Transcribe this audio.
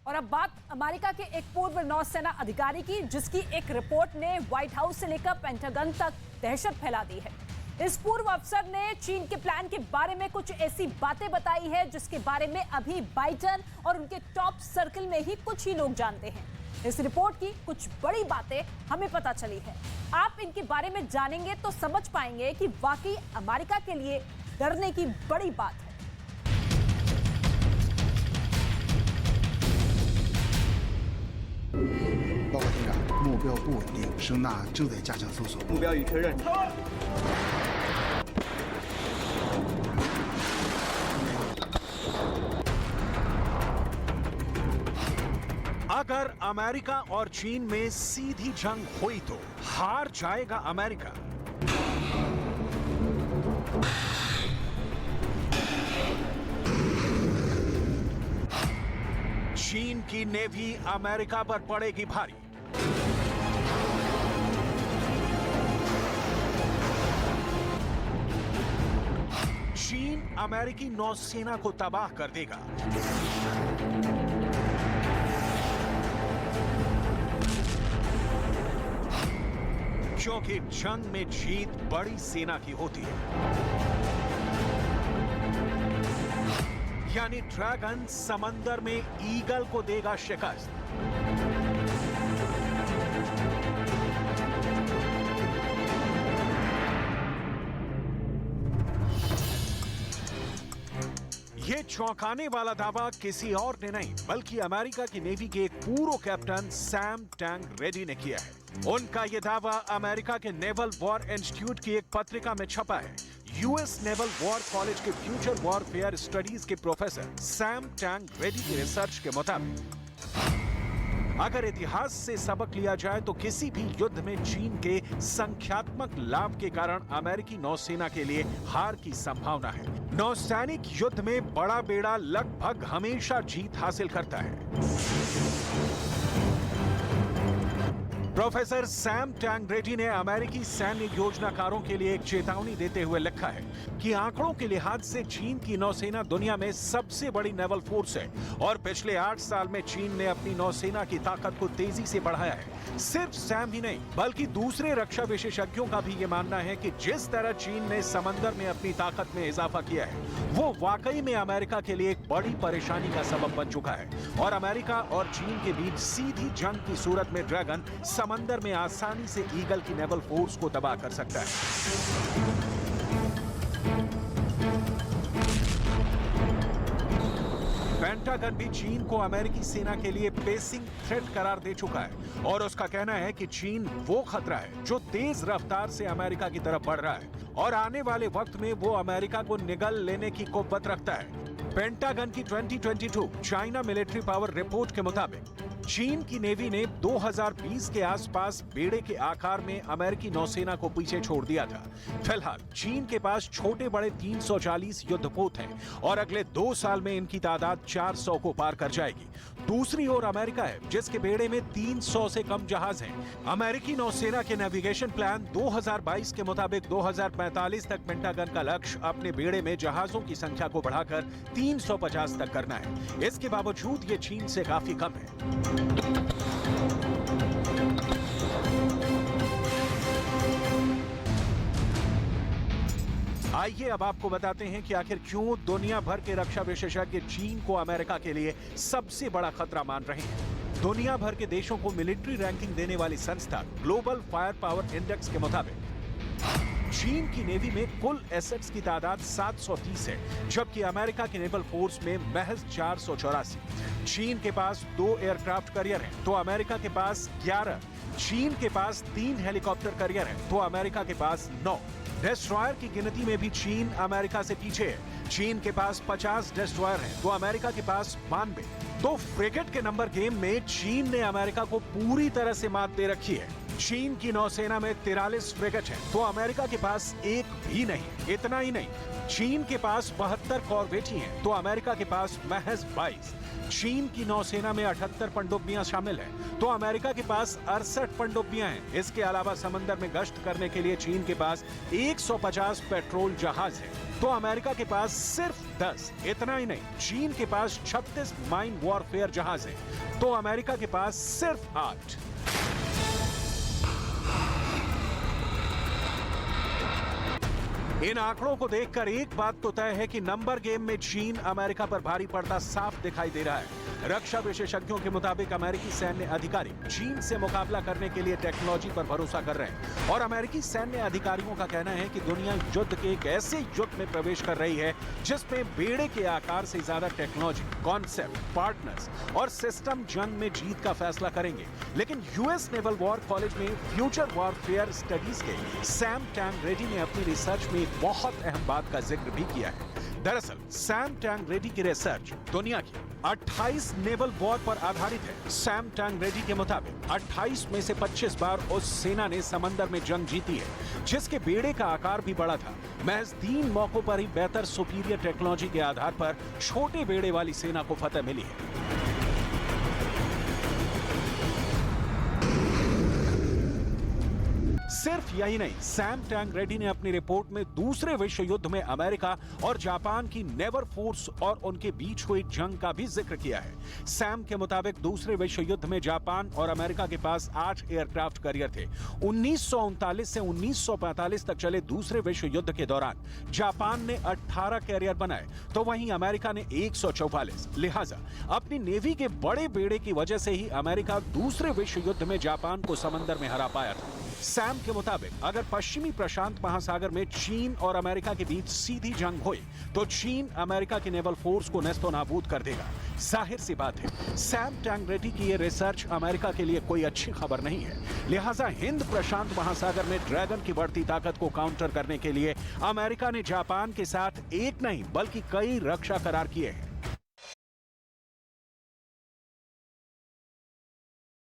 और अब बात अमेरिका के एक पूर्व नौसेना अधिकारी की, जिसकी एक रिपोर्ट ने व्हाइट हाउस से लेकर पेंटागन तक दहशत फैला दी है। इस पूर्व अफसर ने चीन के प्लान के बारे में कुछ ऐसी बातें बताई है जिसके बारे में अभी बाइडेन और उनके टॉप सर्कल में ही कुछ ही लोग जानते हैं। इस रिपोर्ट की कुछ बड़ी बातें हमें पता चली है। आप इनके बारे में जानेंगे तो समझ पाएंगे कि वाकई अमेरिका के लिए डरने की बड़ी बात है। 报告厅长，目标不稳定，声纳正在加强搜索。目标已确认。अगर अमेरिका और चीन में सीधी जंग हुई तो हार जाएगा अमेरिका। चीन की नेवी अमेरिका पर पड़ेगी भारी। चीन अमेरिकी नौसेना को तबाह कर देगा। क्योंकि जंग में जीत बड़ी सेना की होती है, यानी ड्रैगन समंदर में ईगल को देगा शिकस्त। ये चौंकाने वाला दावा किसी और ने नहीं बल्कि अमेरिका की नेवी के एक पूर्व कैप्टन सैम टैंक रेडी ने किया है। उनका यह दावा अमेरिका के नेवल वॉर इंस्टीट्यूट की एक पत्रिका में छपा है। यूएस नेवल वॉर कॉलेज के फ्यूचर वॉरफेयर स्टडीज के प्रोफेसर सैम टैंक रेडी की रिसर्च के मुताबिक अगर इतिहास से सबक लिया जाए तो किसी भी युद्ध में चीन के संख्यात्मक लाभ के कारण अमेरिकी नौसेना के लिए हार की संभावना है। नौसैनिक युद्ध में बड़ा बेड़ा लगभग हमेशा जीत हासिल करता है। प्रोफेसर सैम टैंक रेडी ने अमेरिकी सैन्य योजनाकारों के लिए एक चेतावनी देते हुए लिखा है कि आंकड़ों के लिहाज से चीन की नौसेना दुनिया में सबसे बड़ी नेवल फोर्स है और पिछले 8 साल में चीन ने अपनी नौसेना की ताकत को तेजी से बढ़ाया है। सिर्फ सैम ही नहीं बल्कि दूसरे रक्षा विशेषज्ञों का भी ये मानना है कि जिस तरह चीन ने समंदर में अपनी ताकत में इजाफा किया है वो वाकई में अमेरिका के लिए एक बड़ी परेशानी का सबब बन चुका है और अमेरिका और चीन के बीच सीधी जंग की सूरत में ड्रैगन समंदर में आसानी से ईगल की नेवल फोर्स को तबाह कर सकता है। पेंटागन भी चीन को अमेरिकी सेना के लिए पेसिंग थ्रेट करार दे चुका है और उसका कहना है कि चीन वो खतरा है जो तेज रफ्तार से अमेरिका की तरफ बढ़ रहा है और आने वाले वक्त में वो अमेरिका को निगल लेने की कुव्वत रखता है। पेंटागन की 2022 चाइना मिलिट्री पावर रिपोर्ट के मुताबिक चीन की नेवी ने 2020 के आसपास बेड़े के आकार में अमेरिकी नौसेना को पीछे छोड़ दिया था। फिलहाल चीन के पास छोटे बड़े 340 युद्धपोत हैं और अगले 2 साल में इनकी तादाद 400 को पार कर जाएगी। दूसरी ओर अमेरिका है जिसके बेड़े में 300 से कम जहाज हैं। अमेरिकी नौसेना के नेविगेशन प्लान 2022 के मुताबिक 2045 तक पेंटागन का लक्ष्य अपने बेड़े में जहाजों की संख्या को बढ़ाकर 350 तक करना है। इसके बावजूद ये चीन से काफी कम है। आइए अब आपको बताते हैं कि आखिर क्यों दुनिया भर के रक्षा विशेषज्ञ चीन को अमेरिका के लिए सबसे बड़ा खतरा मान रहे हैं। दुनिया भर के देशों को मिलिट्री रैंकिंग देने वाली संस्था ग्लोबल फायर पावर इंडेक्स के मुताबिक चीन की नेवी में कुल एसेट्स की तादाद 730 है जबकि अमेरिका की नेवल फोर्स में महज 484। चीन के पास 2 एयरक्राफ्ट कैरियर हैं तो अमेरिका के पास 11। चीन के पास 3 हेलीकॉप्टर कैरियर हैं तो अमेरिका के पास 9। डिस्ट्रॉयर की गिनती में भी चीन अमेरिका से पीछे है। चीन के पास 50 डिस्ट्रॉयर हैं तो अमेरिका के पास 92। तो फ्रिगेट के नंबर गेम में चीन ने अमेरिका को पूरी तरह से मात दे रखी है। चीन की नौसेना में 43 फ्रिगेट हैं तो अमेरिका के पास एक भी नहीं। इतना ही नहीं, चीन के पास 72 कॉर्वेट हैं तो अमेरिका के पास महज 22। चीन की नौसेना में 78 पनडुब्बियां शामिल हैं तो अमेरिका के पास 68 पनडुब्बियां हैं। इसके अलावा समंदर में गश्त करने के लिए चीन के पास 150 पेट्रोल जहाज हैं। तो अमेरिका के पास सिर्फ 10। इतना ही नहीं, चीन के पास 36 माइन वॉरफेयर जहाज हैं, तो अमेरिका के पास सिर्फ 8। इन आंकड़ों को देखकर एक बात तो तय है कि नंबर गेम में चीन अमेरिका पर भारी पड़ता साफ दिखाई दे रहा है। रक्षा विशेषज्ञों के मुताबिक अमेरिकी सैन्य अधिकारी चीन से मुकाबला करने के लिए टेक्नोलॉजी पर भरोसा कर रहे हैं और अमेरिकी सैन्य अधिकारियों का कहना है कि दुनिया युद्ध के एक ऐसे युग में प्रवेश कर रही है जिसमें बेड़े के आकार से ज्यादा टेक्नोलॉजी, कॉन्सेप्ट, पार्टनर्स और सिस्टम जंग में जीत का फैसला करेंगे। लेकिन यूएस नेवल वॉर कॉलेज में फ्यूचर वॉरफेयर स्टडीज के सैम टैंगरेडी ने अपनी रिसर्च में एक बहुत अहम बात का जिक्र भी किया है। दरअसल सैम टैंगरेडी की रिसर्च दुनिया की 28 नेवल वॉर पर आधारित है। सैम टैंगरेडी के मुताबिक 28 में से 25 बार उस सेना ने समंदर में जंग जीती है जिसके बेड़े का आकार भी बड़ा था। महज 3 मौकों पर ही बेहतर सुपीरियर टेक्नोलॉजी के आधार पर छोटे बेड़े वाली सेना को फतह मिली है। सिर्फ यही नहीं, सैम टैंगरेडी ने अपनी रिपोर्ट में दूसरे विश्व युद्ध में अमेरिका और जापान की नेवर फोर्स और उनके बीच हुई जंग का भी जिक्र किया है। सैम के मुताबिक दूसरे विश्व युद्ध में जापान और अमेरिका के पास 8 एयरक्राफ्ट कैरियर थे। 1939 से 1945 तक चले दूसरे विश्व युद्ध के दौरान जापान ने 18 कैरियर बनाए तो वहीं अमेरिका ने 144। लिहाजा अपनी नेवी के बड़े बेड़े की वजह से ही अमेरिका दूसरे विश्व युद्ध में जापान को समंदर में हरा पाया था। सैम के मुताबिक अगर पश्चिमी प्रशांत महासागर में चीन और अमेरिका के बीच सीधी जंग हुई तो चीन अमेरिका की नेवल फोर्स को नेस्तो नाबूद कर देगा। जाहिर सी बात है, सैम टैंगरेडी की ये रिसर्च अमेरिका के लिए कोई अच्छी खबर नहीं है। लिहाजा हिंद प्रशांत महासागर में ड्रैगन की बढ़ती ताकत को काउंटर करने के लिए अमेरिका ने जापान के साथ एक नहीं बल्कि कई रक्षा करार किए हैं।